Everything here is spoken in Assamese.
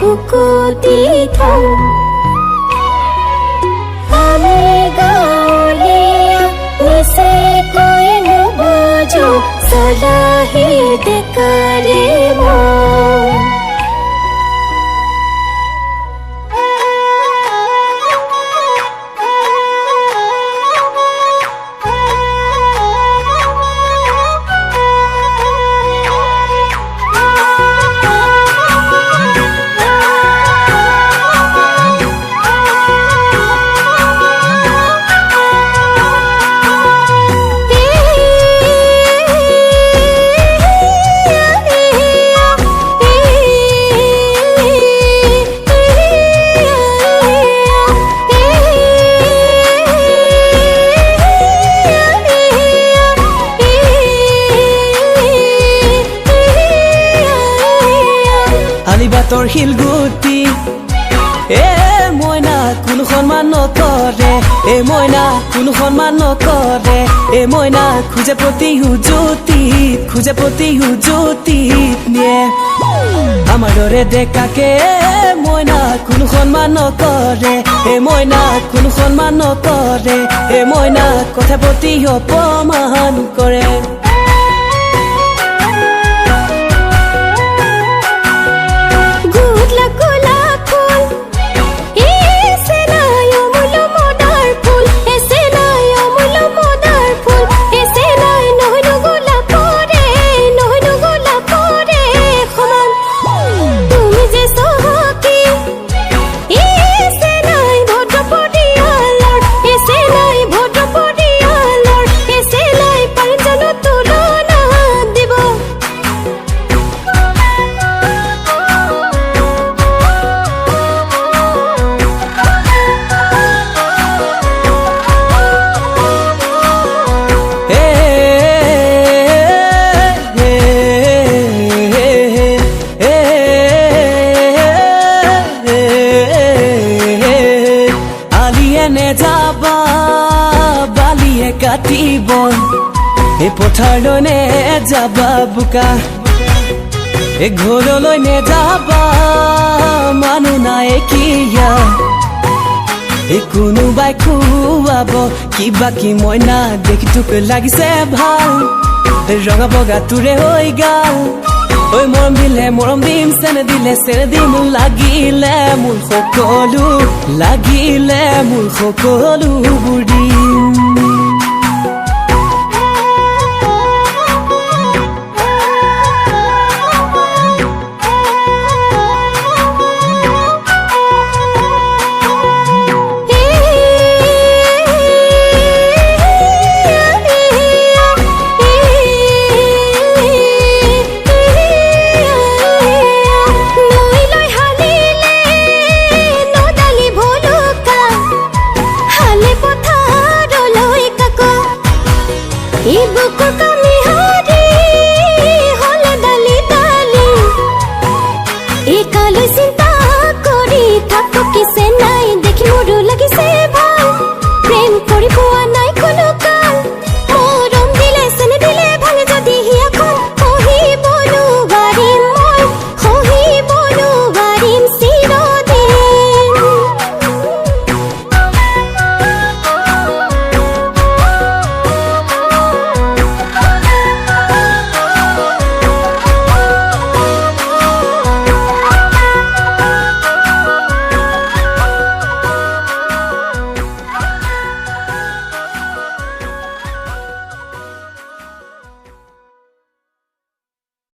বুকুতি থওঁ আমি গাঁৱলীয়া নিচেকৈ নুবুজো চলাহি ডেকাৰে মন তোৰ শিলগুটি মইনা কোনো সন্মান নকৰে মইনা কোনো সন্মান নকৰে মইনা খুজে প্ৰতি উজুতিত নিয়ে আমাৰ দৰে ডেকাকে মইনা কোনো সন্মান নকৰে মইনা কোনো সন্মান নকৰে মইনা কথা প্ৰতি অপমান কৰে কাটিব পথাৰলৈ নে যাবা বোকা ঘৰলৈ নে যাবা মানুহ নাই কিয়া কোনোবাই খুৱাব কিবা কি মইনা দেখি তোক লাগিছে ভাল ৰঙা বগা তোৰে হৈ গাল ঐ মৰম দিলে মৰম দিম চেনে দিলে চেনে দিম লাগিলে মোৰ সকলো বুঢ়ী